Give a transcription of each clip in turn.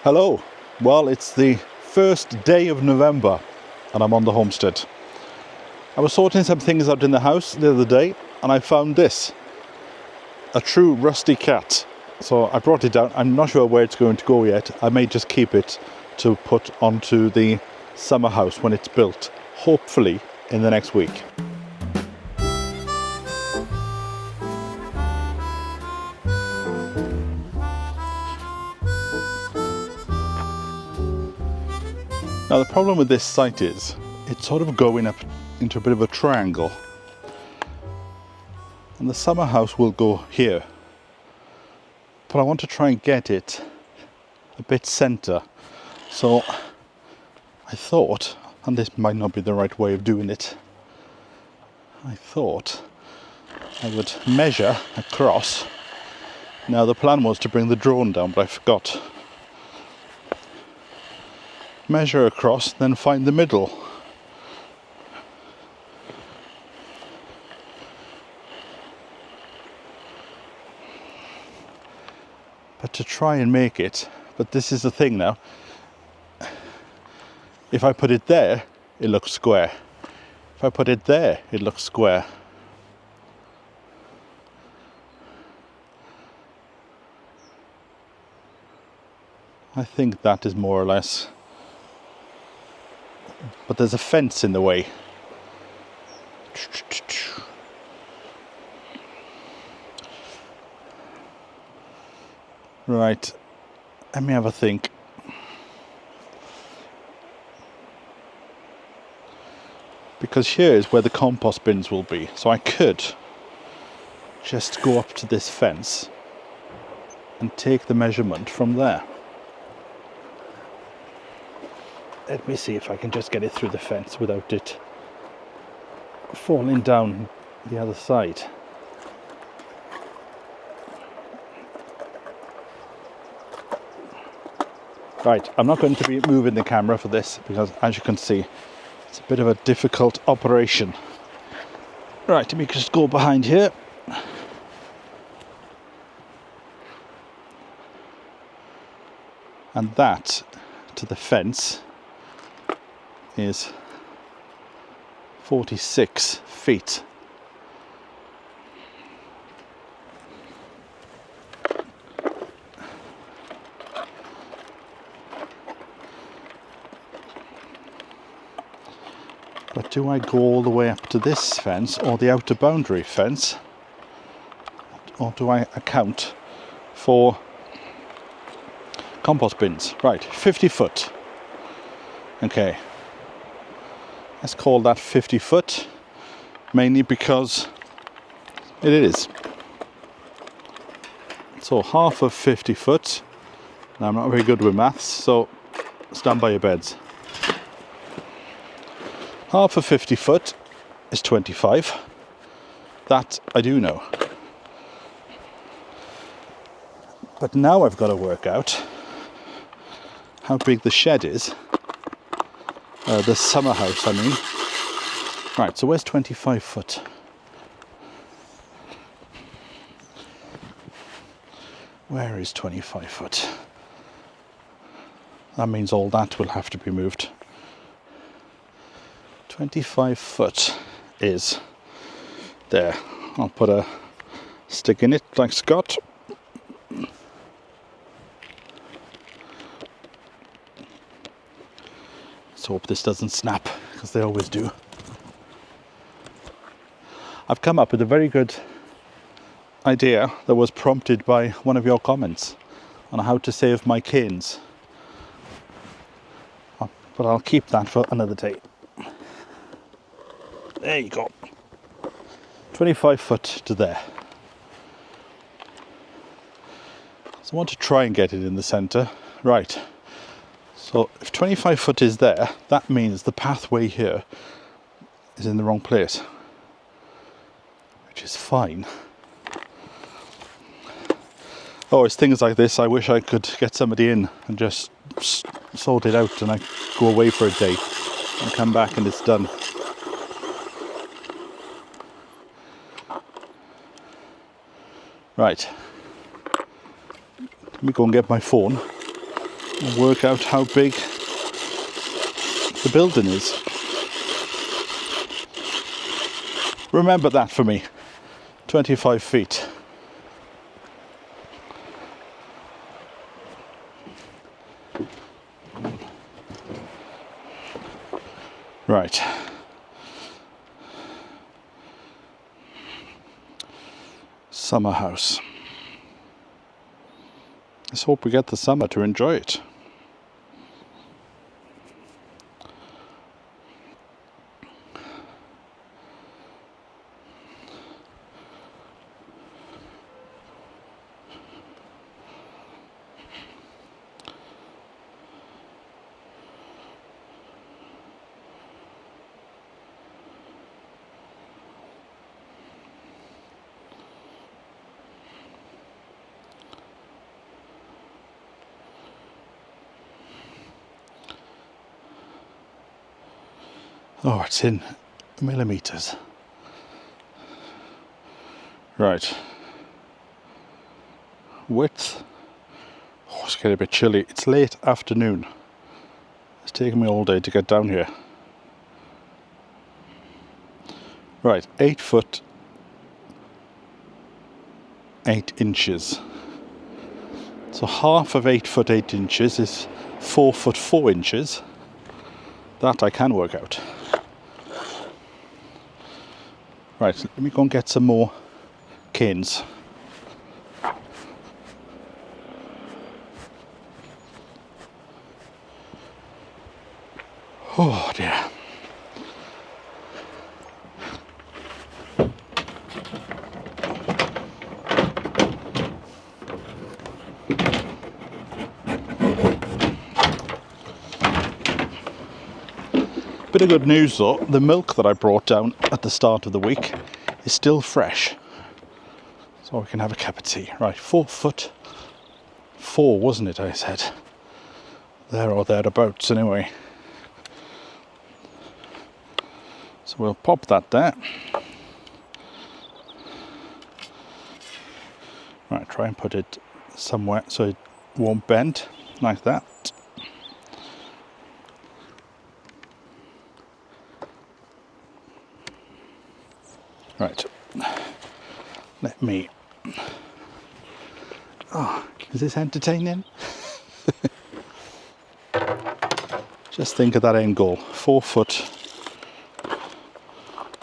Hello. Well, it's the first day of November and I'm on the homestead. I was sorting some things out in the house the other day and I found this. A true rusty cat. So I brought it down. I'm not sure where it's going to go yet. I may just keep it to put onto the summer house when it's built. Hopefully in the next week. Now the problem with this site is it's sort of going up into a bit of a triangle and the summer house will go here, but I want to try and get it a bit centre. So I thought, and this might not be the right way of doing it, I thought I would measure across. Now the plan was to bring the drone down, but I forgot. Measure across, then find the middle. But to try and make it, but this is the thing now, if I put it there, it looks square. If I put it there, it looks square. I think that is more or less. But there's a fence in the way. Right, let me have a think. Because here is where the compost bins will be. So I could just go up to this fence and take the measurement from there. Let me see if I can just get it through the fence without it falling down the other side. Right, I'm not going to be moving the camera for this because, as you can see, it's a bit of a difficult operation. Right, let me just go behind here. And that to the fence is 46 feet. But do I go all the way up to this fence or the outer boundary fence? Or do I account for compost bins? Right, 50 foot. Okay. Let's call that 50 foot, mainly because it is. So half of 50 foot, now I'm not very good with maths, so stand by your beds. Half of 50 foot is 25, that I do know. But now I've got to work out how big the shed is. The summer house, I mean. Right, so where's 25 foot? Where is 25 foot? That means all that will have to be moved. 25 foot is there. I'll put a stick in it like Scott. Let's hope this doesn't snap, because they always do. I've come up with a very good idea that was prompted by one of your comments on how to save my canes. But I'll keep that for another day. There you go. 25 foot to there. So I want to try and get it in the centre. Right. So if 25 foot is there, that means the pathway here is in the wrong place, which is fine. Oh, it's things like this. I wish I could get somebody in and just sort it out and I go away for a day and come back and it's done. Right. Let me go and get my phone and work out how big the building is. Remember that for me. 25 feet. Right. Summer house. Let's hope we get the summer to enjoy it. Oh, it's in millimeters. Right. Width. Oh, it's getting a bit chilly. It's late afternoon. It's taken me all day to get down here. Right, 8 foot 8 inches. So half of 8 foot 8 inches is 4 foot 4 inches. That I can work out. Right, let me go and get some more canes. Oh dear. Bit of good news though, the milk that I brought down at the start of the week is still fresh. So we can have a cup of tea. Right, 4 foot 4, wasn't it, I said? There or thereabouts anyway. So we'll pop that there. Right, try and put it somewhere so it won't bend, like that. Right, let me... Oh, is this entertaining? Just think of that end goal, 4 foot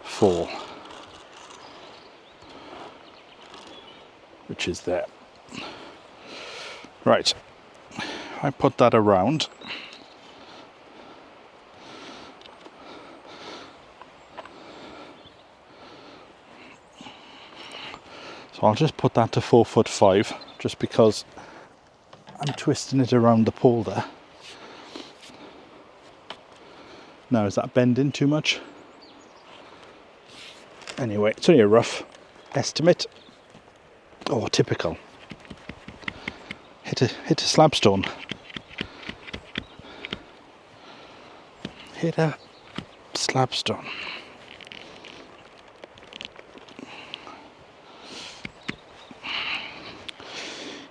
4, which is there. Right, I put that around. So I'll just put that to 4 foot 5, just because I'm twisting it around the pole there. Now, is that bending too much? Anyway, it's only a rough estimate. Oh, typical. Hit a slabstone. Hit a slabstone.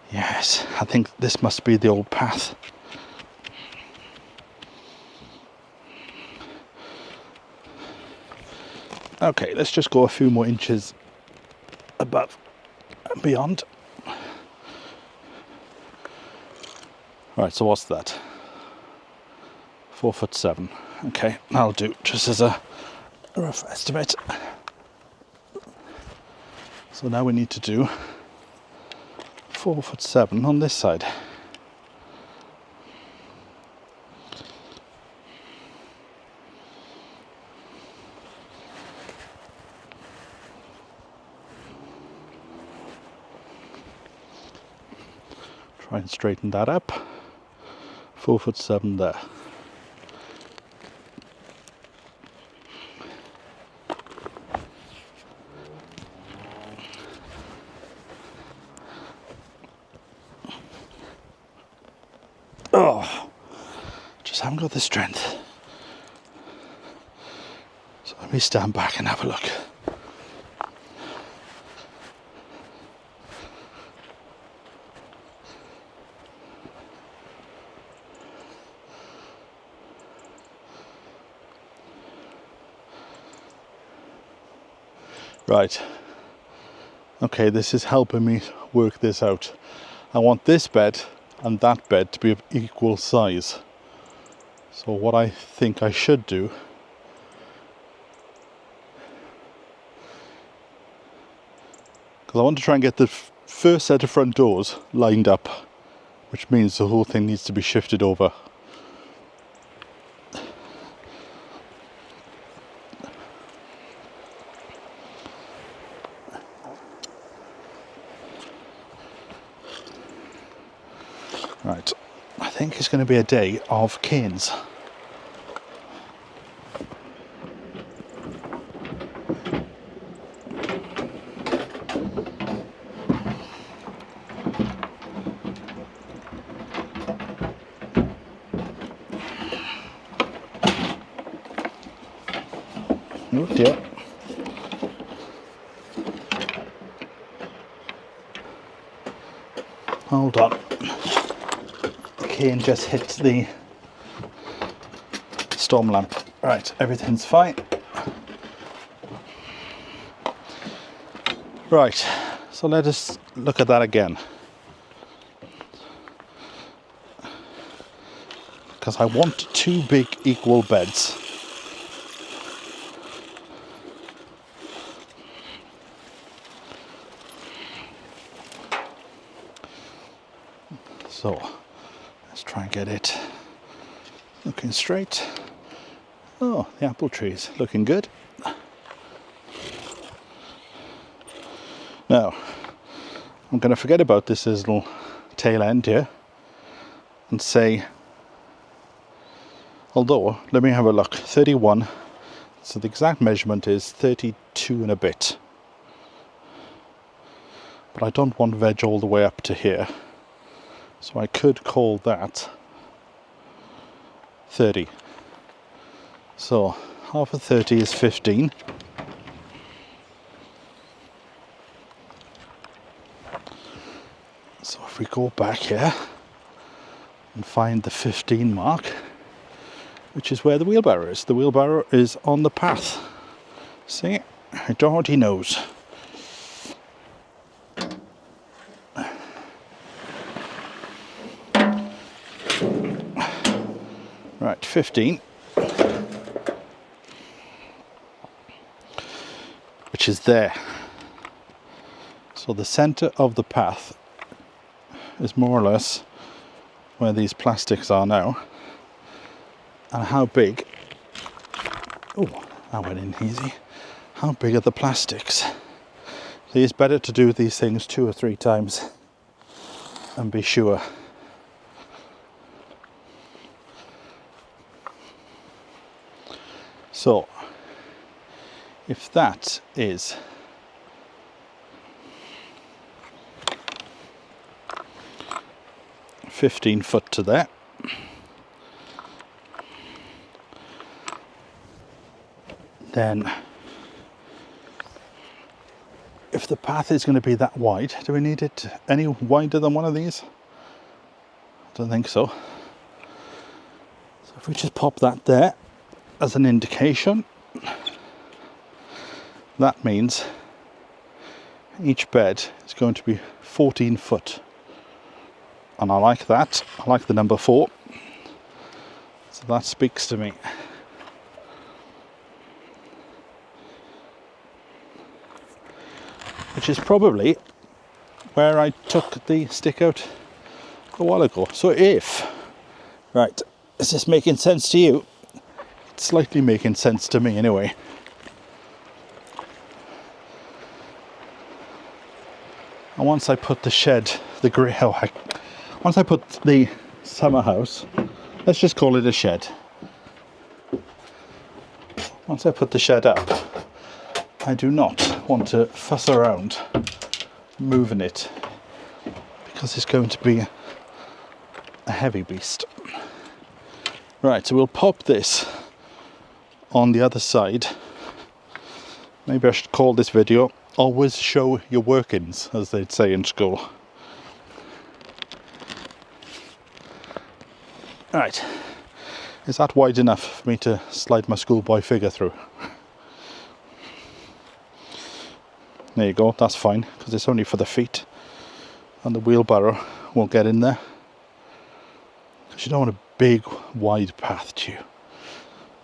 Yes, I think this must be the old path. Okay, let's just go a few more inches above and beyond. Right, so what's that? 4 foot 7. Okay, that'll do, just as a rough estimate. So now we need to do 4 foot 7 on this side. Try and straighten that up. 4 foot 7 there. Oh, just haven't got the strength. So let me stand back and have a look. Right. Okay, this is helping me work this out. I want this bed and that bed to be of equal size. So what I think I should do because I want to try and get the first set of front doors lined up, which means the whole thing needs to be shifted over. Right, I think it's going to be a day of canes. Oh dear. Hold on. The cane just hit the storm lamp. Right, everything's fine. Right, so let us look at that again. Because I want two big equal beds. So let's try and get it looking straight. Oh, the apple tree's looking good. Now, I'm going to forget about this little tail end here and say, although, let me have a look, 31, so the exact measurement is 32 and a bit. But I don't want veg all the way up to here. So I could call that 30. So half of 30 is 15. So if we go back here and find the 15 mark, which is where the wheelbarrow is. The wheelbarrow is on the path. See, it already knows. Right, 15, which is there. So the center of the path is more or less where these plastics are now. And how big, oh, that went in easy. How big are the plastics? So it's better to do these things 2 or 3 times and be sure. So, if that is 15 foot to there, then if the path is going to be that wide, do we need it any wider than one of these? I don't think so. So if we just pop that there as an indication, that means each bed is going to be 14 foot. And I like that. I like the number 4. So that speaks to me. Which is probably where I took the stick out a while ago. So if, right, is this making sense to you? It's slightly making sense to me anyway. And once I put the shed, once I put the summer house, let's just call it a shed. Once I put the shed up, I do not want to fuss around moving it because it's going to be a heavy beast. Right, so we'll pop this on the other side. Maybe I should call this video "Always Show Your Workings," as they'd say in school. Right, is that wide enough for me to slide my schoolboy figure through? There you go, that's fine, because it's only for the feet. And the wheelbarrow won't get in there. Because you don't want a big, wide path, do you?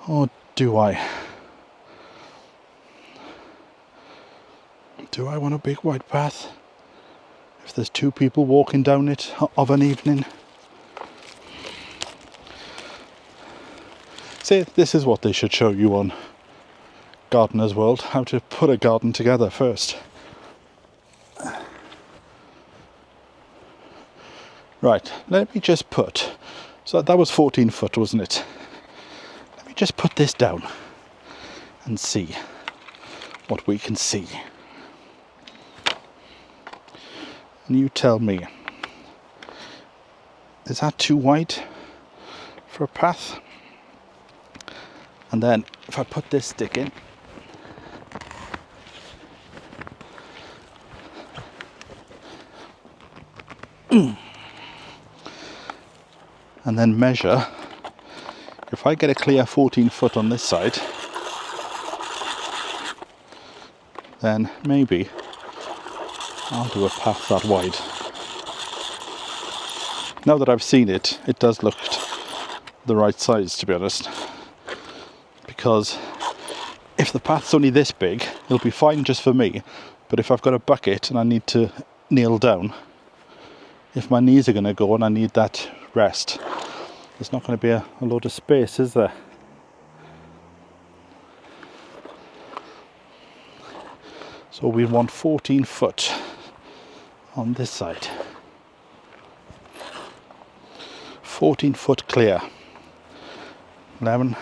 Or do I? Do I want a big, wide path? If there's two people walking down it of an evening? See, this is what they should show you on Gardener's World, how to put a garden together first. Right, let me just put, so that was 14 foot, wasn't it? Let me just put this down and see what we can see. And you tell me, is that too wide for a path? And then if I put this stick in, and then measure, if I get a clear 14 foot on this side, then maybe I'll do a path that wide. Now that I've seen it, it does look the right size, to be honest. Because if the path's only this big, it'll be fine just for me. But if I've got a bucket and I need to kneel down, if my knees are going to go and I need that rest, there's not going to be a load of space, is there? So we want 14 foot on this side. 14 foot clear. 11,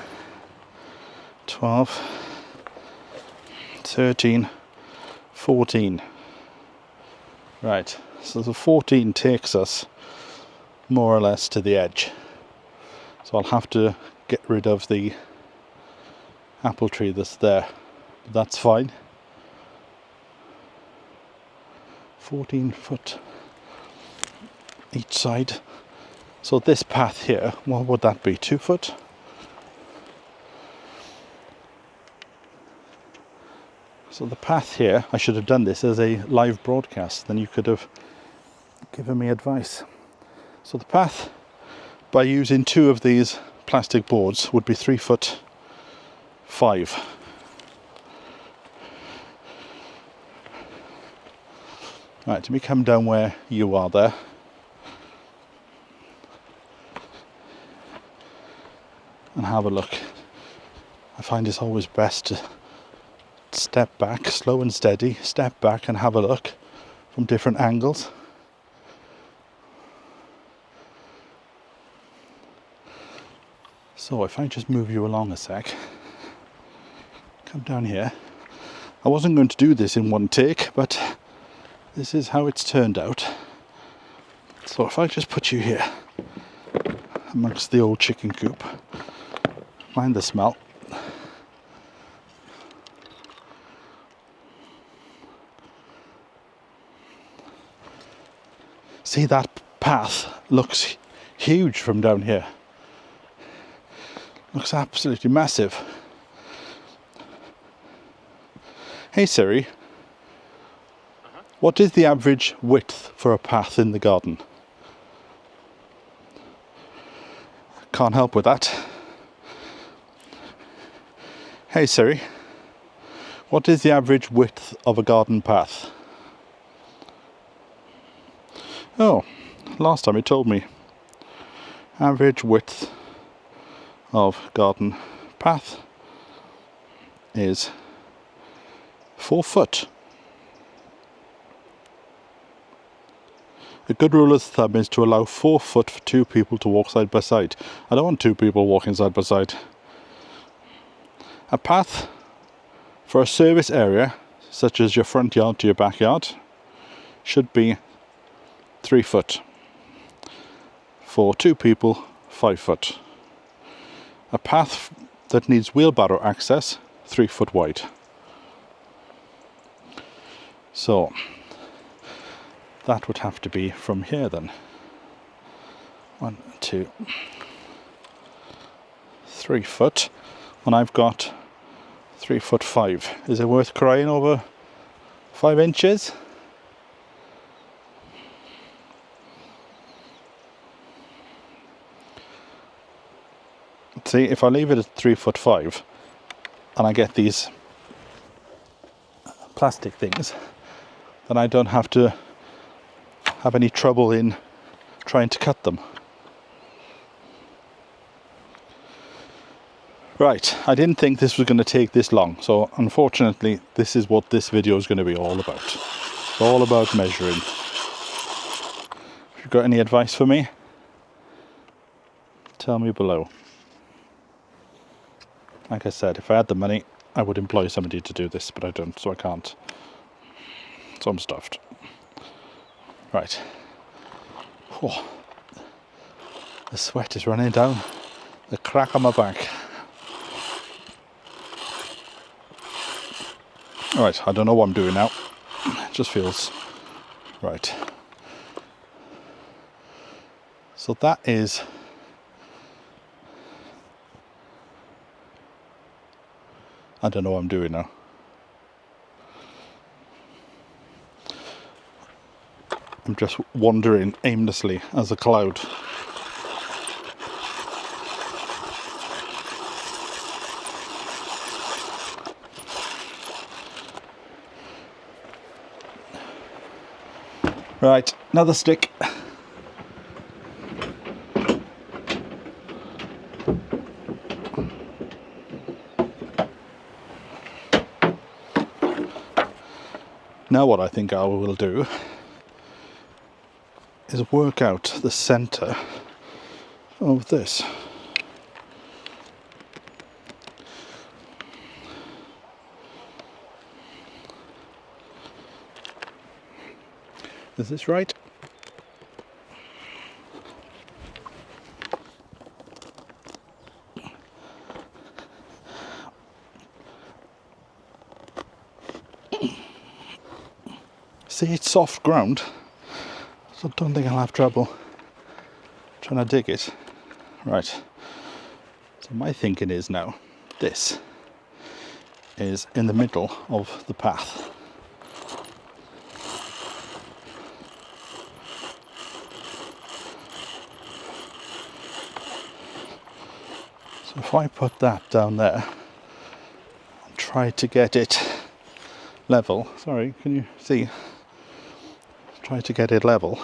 12, 13, 14. Right, so the 14 takes us more or less to the edge. So I'll have to get rid of the apple tree that's there. But that's fine. 14 foot each side. So this path here, what would that be? 2 foot? So the path here, I should have done this as a live broadcast, then you could have given me advice. So the path, by using 2 of these plastic boards, would be 3 foot 5. Right, let me come down where you are there. And have a look. I find it's always best to step back, slow and steady, step back and have a look from different angles. So if I just move you along a sec, come down here. I wasn't going to do this in one take, but this is how it's turned out. So if I just put you here amongst the old chicken coop, mind the smell. See, that path looks huge from down here. Looks absolutely massive. Hey Siri, what is the average width for a path in the garden? Can't help with that. Hey Siri, what is the average width of a garden path? Oh, last time it told me. Average width of garden path is 4 foot. A good rule of thumb is to allow 4 foot for 2 people to walk side by side. I don't want 2 people walking side by side. A path for a service area, such as your front yard to your backyard, should be 3 foot. For 2 people, 5 foot. A path that needs wheelbarrow access, 3 foot wide. So that would have to be from here then. 1, 2, 3 foot, and I've got 3 foot 5. Is it worth crying over 5 inches. See, if I leave it at 3'5" and I get these plastic things, then I don't have to have any trouble in trying to cut them. Right, I didn't think this was going to take this long, so unfortunately this is what this video is going to be all about. It's all about measuring. If you've got any advice for me, tell me below. Like I said, if I had the money, I would employ somebody to do this, but I don't, so I can't. So I'm stuffed. Right. Oh, the sweat is running down the crack on my back. Alright, I don't know what I'm doing now. It just feels right. So that is I don't know what I'm doing now. I'm just wandering aimlessly as a cloud. Right, another stick. Now what I think I will do is work out the centre of this. Is this right? See, it's soft ground, so I don't think I'll have trouble trying to dig it. Right, so my thinking is now, this is in the middle of the path. So if I put that down there and try to get it level, sorry, can you see? Try to get it level.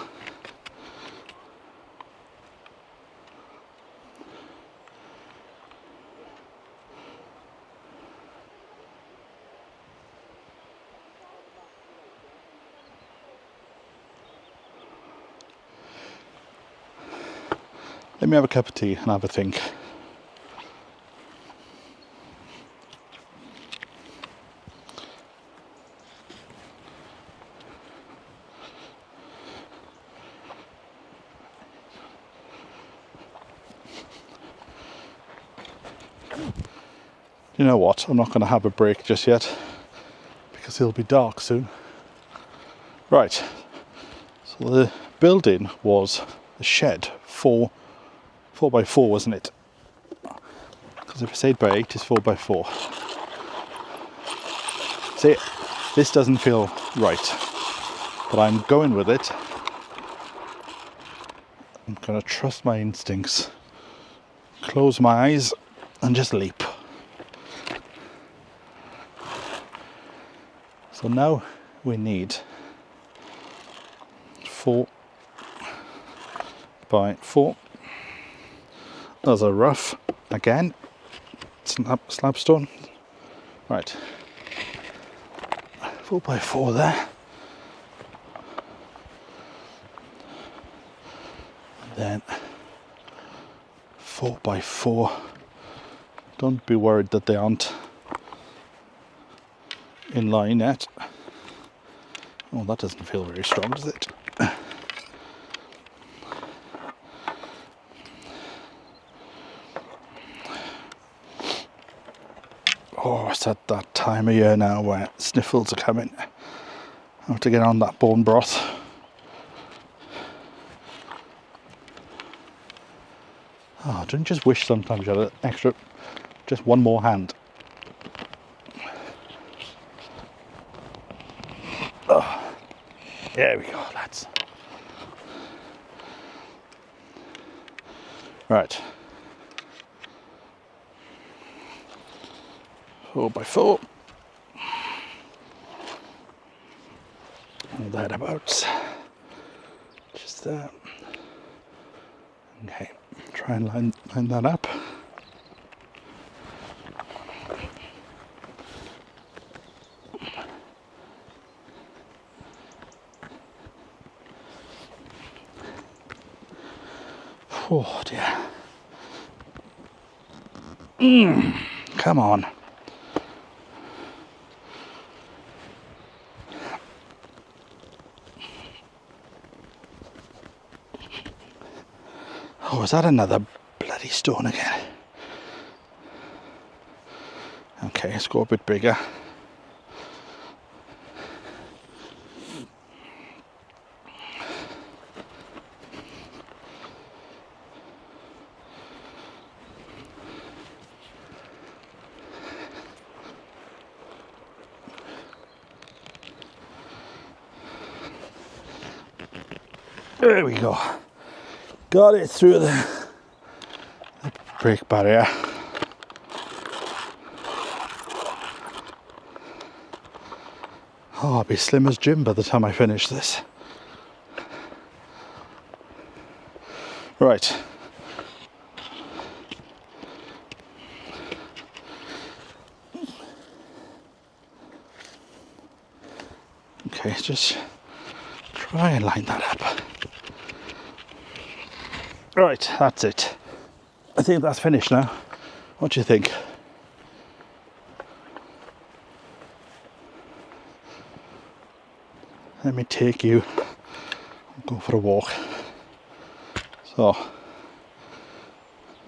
Let me have a cup of tea and have a think. You know what, I'm not going to have a break just yet because it'll be dark soon. Right, so the building was a shed, 4x4 wasn't it? Because if it's 8x8 it's 4x4. See, this doesn't feel right, but I'm going with it. I'm going to trust my instincts, close my eyes and just leap. So now we need 4x4. Those are rough again. Slabstone. Right. 4x4 there. And then 4x4. Don't be worried that they aren't in line yet. Oh, that doesn't feel very strong, does it? Oh, it's at that time of year now where sniffles are coming. I have to get on that bone broth. Oh, don't you just wish sometimes you had an extra, just one more hand. There we go, lads. Right. 4x4. Or thereabouts. Just there. Okay, try and line that up. Oh dear. Come on. Oh, is that another bloody stone again? Okay, let's go a bit bigger. There we go. Got it through the brick barrier. Oh, I'll be slim as Jim by the time I finish this. Right. Okay, just try and line that up. Right, that's it. I think that's finished now. What do you think? Let me take you, go for a walk. So,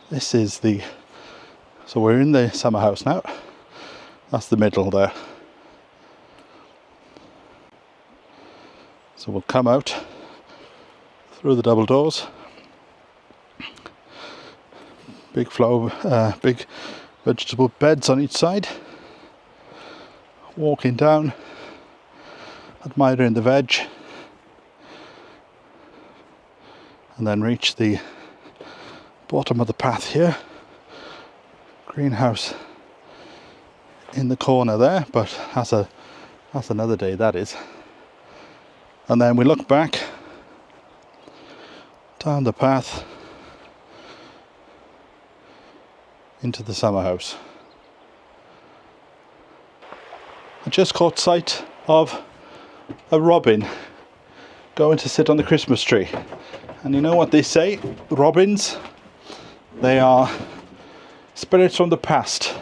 this is so we're in the summer house now. That's the middle there. So we'll come out through the double doors. Big big vegetable beds on each side. Walking down, admiring the veg, and then reach the bottom of the path here. Greenhouse in the corner there, but that's another day, that is. And then we look back down the path into the summer house. I just caught sight of a robin going to sit on the Christmas tree. And you know what they say? Robins, they are spirits from the past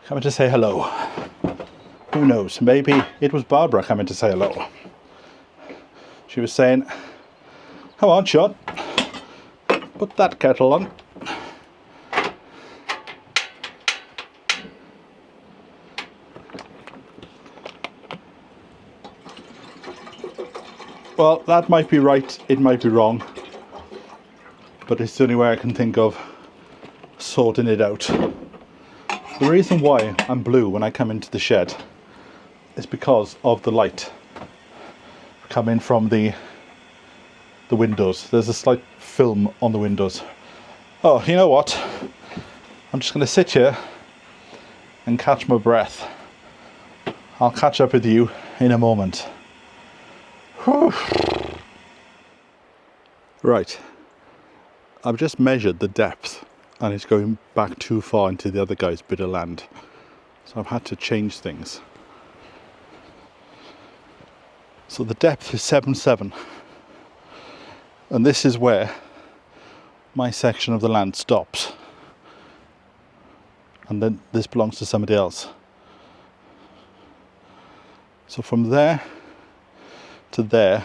coming to say hello. Who knows? Maybe it was Barbara coming to say hello. She was saying, "Come on, Sean, put that kettle on." Well, that might be right, it might be wrong, but it's the only way I can think of sorting it out. The reason why I'm blue when I come into the shed is because of the light coming from the windows. There's a slight film on the windows. Oh, you know what? I'm just going to sit here and catch my breath. I'll catch up with you in a moment. Whew. Right, I've just measured the depth and it's going back too far into the other guy's bit of land, so I've had to change things. So the depth is 7.7, and this is where my section of the land stops, and then this belongs to somebody else. So from there to there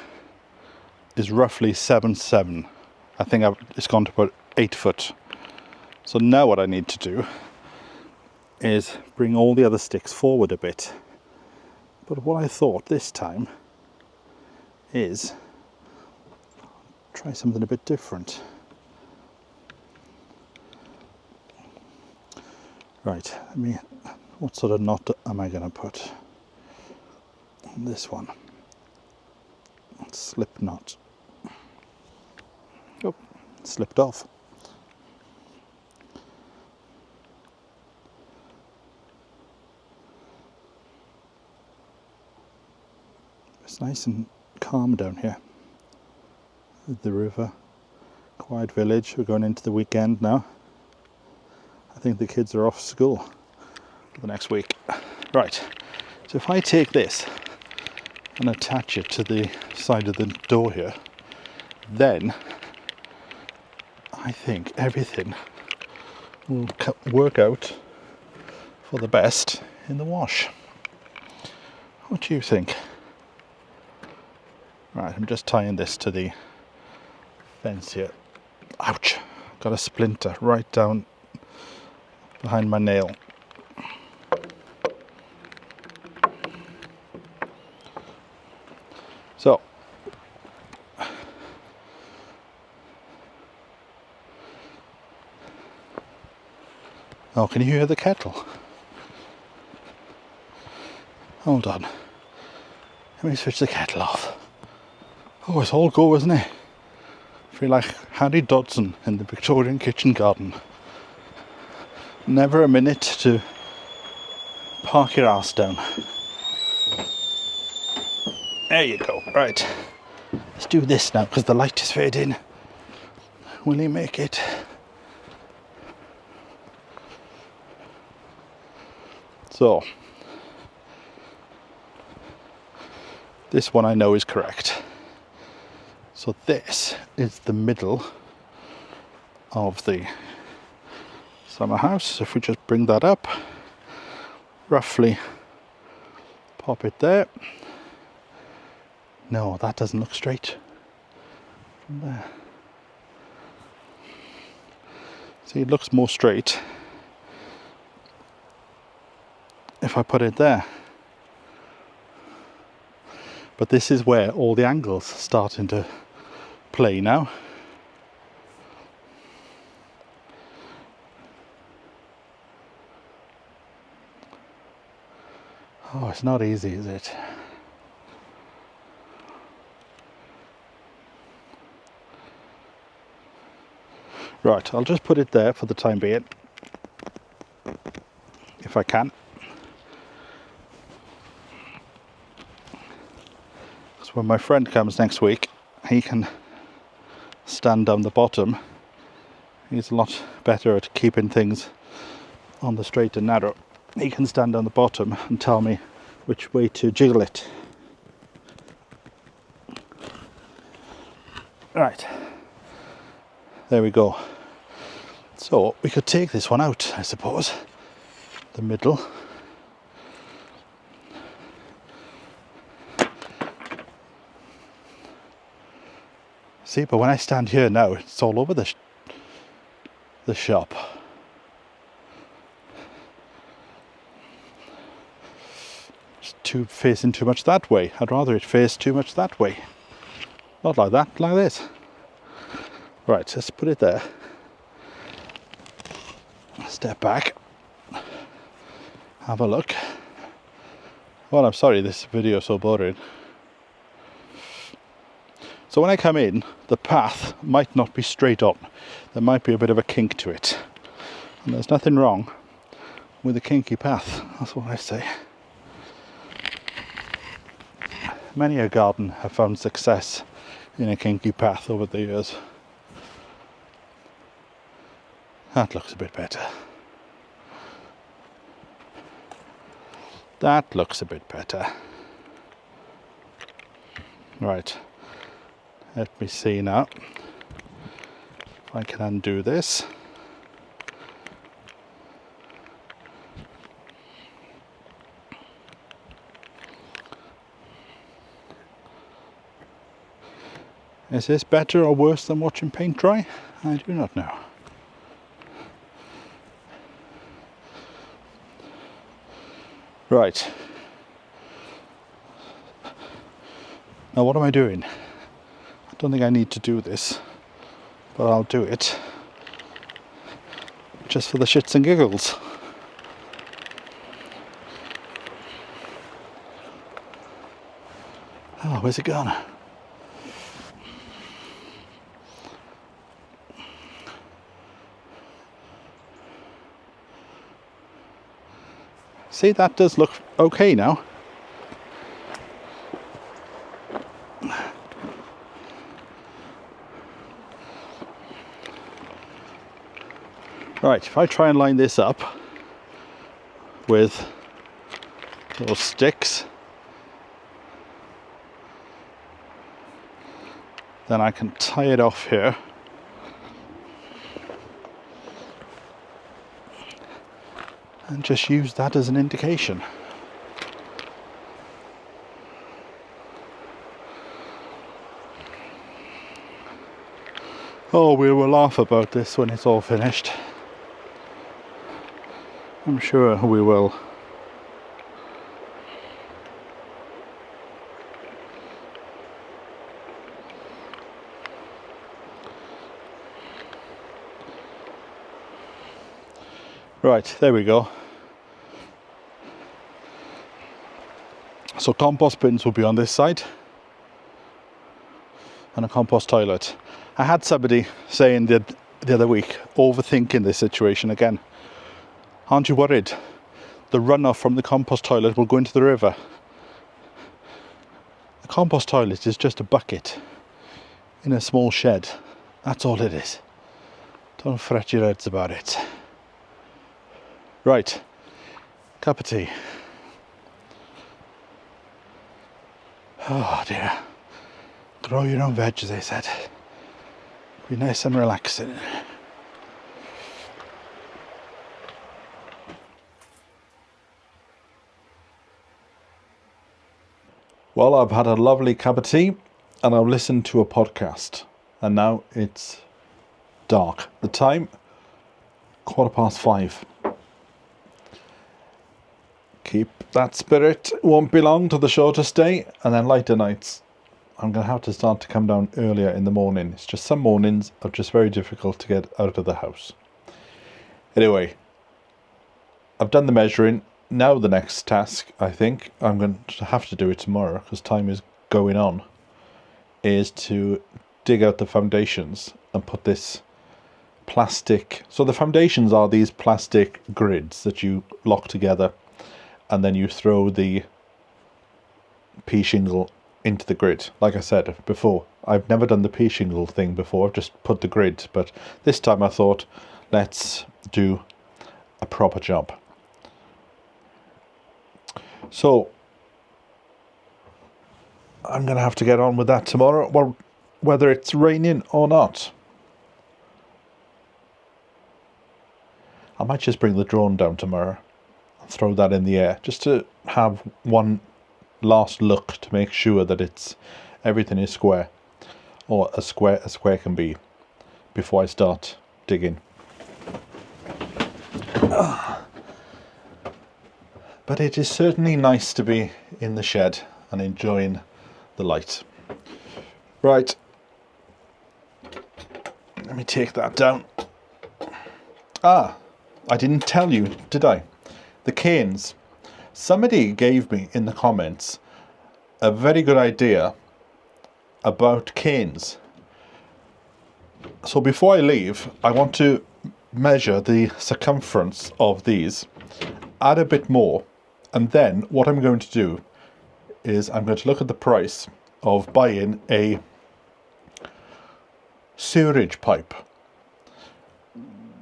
is roughly 7.7. I think it's gone to about 8 foot. So now what I need to do is bring all the other sticks forward a bit. But what I thought this time is try something a bit different. Right, what sort of knot am I going to put on this one? slip knot. Oh, slipped off. It's nice and calm down here. The river, quiet village. We're going into the weekend now. I think the kids are off school for the next week. Right, so if I take this and attach it to the side of the door here, then I think everything will work out for the best in the wash. What do you think? Right, I'm just tying this to the fence here. Ouch! Got a splinter right down behind my nail. So, oh, can you hear the kettle? Hold on. Let me switch the kettle off. Oh, it's all go, isn't it? I feel like Harry Dodson in the Victorian kitchen garden. Never a minute to park your ass down. There you go. Right. Let's do this now because the light is fading. Will he make it? So, this one I know is correct. So this is the middle of the summer house. So if we just bring that up, roughly pop it there. No, that doesn't look straight from there. See, it looks more straight if I put it there. But this is where all the angles are starting to play now. Oh, it's not easy, is it? Right, I'll just put it there for the time being, if I can. Because when my friend comes next week, he can stand down the bottom. He's a lot better at keeping things on the straight and narrow. He can stand on the bottom and tell me which way to jiggle it. Right, there we go. So we could take this one out, I suppose, the middle. See, but when I stand here now, it's all over the shop. Facing too much that way. I'd rather it face too much that way. Not like that, like this. Right, let's put it there. Step back. Have a look. Well, I'm sorry this video is so boring. So when I come in, the path might not be straight on. There might be a bit of a kink to it. And there's nothing wrong with a kinky path. That's what I say. Many a garden have found success in a kinky path over the years. That looks a bit better. That looks a bit better. Right. Let me see now if I can undo this. Is this better or worse than watching paint dry? I do not know. Right. Now what am I doing? I don't think I need to do this, but I'll do it. Just for the shits and giggles. Oh, where's it gone? See, that does look okay now. Right, if I try and line this up with those sticks, then I can tie it off here. And just use that as an indication. Oh, we will laugh about this when it's all finished. I'm sure we will. Right, there we go. So compost bins will be on this side and a compost toilet. I had somebody saying the other week, overthinking this situation again. Aren't you worried? The runoff from the compost toilet will go into the river. The compost toilet is just a bucket in a small shed. That's all it is. Don't fret your heads about it. Right, cup of tea. Oh dear. Grow your own veg, as they said. Be nice and relaxing. Well, I've had a lovely cup of tea and I've listened to a podcast, and now it's dark. The time, 5:15. Keep that spirit. Won't be long to the shortest day, and then lighter nights. I'm going to have to start to come down earlier in the morning. It's just some mornings are just very difficult to get out of the house. Anyway, I've done the measuring. Now the next task, I think, I'm going to have to do it tomorrow because time is going on, is to dig out the foundations and put this plastic. So the foundations are these plastic grids that you lock together, and then you throw the pea shingle into the grid. Like I said before, I've never done the pea shingle thing before. I've just put the grid, but this time I thought, let's do a proper job. So I'm going to have to get on with that tomorrow, well, whether it's raining or not. I might just bring the drone down tomorrow and throw that in the air just to have one last look to make sure that everything is square, or as square can be, before I start digging. But it is certainly nice to be in the shed and enjoying the light. Right, let me take that down. I didn't tell you, did I? The canes. Somebody gave me in the comments a very good idea about canes. So before I leave, I want to measure the circumference of these, add a bit more, and then what I'm going to do is I'm going to look at the price of buying a sewerage pipe.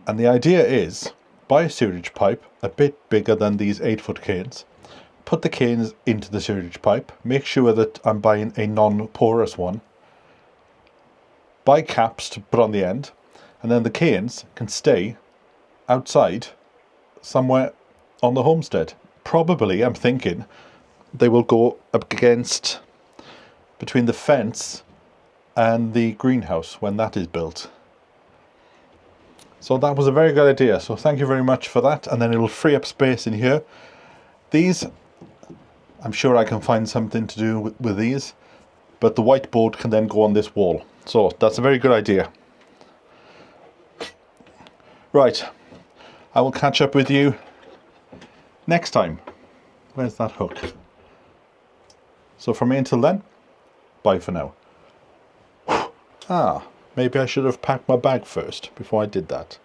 And the idea is, buy a sewerage pipe a bit bigger than these 8-foot canes, put the canes into the sewerage pipe, make sure that I'm buying a non-porous one, buy caps to put on the end, and then the canes can stay outside somewhere on the homestead. Probably, I'm thinking, they will go up against between the fence and the greenhouse when that is built. So that was a very good idea, so thank you very much for that, and then it will free up space in here. These, I'm sure I can find something to do with these, but the whiteboard can then go on this wall. So that's a very good idea. Right, I will catch up with you next time. Where's that hook? So from me until then, bye for now. Maybe I should have packed my bag first before I did that.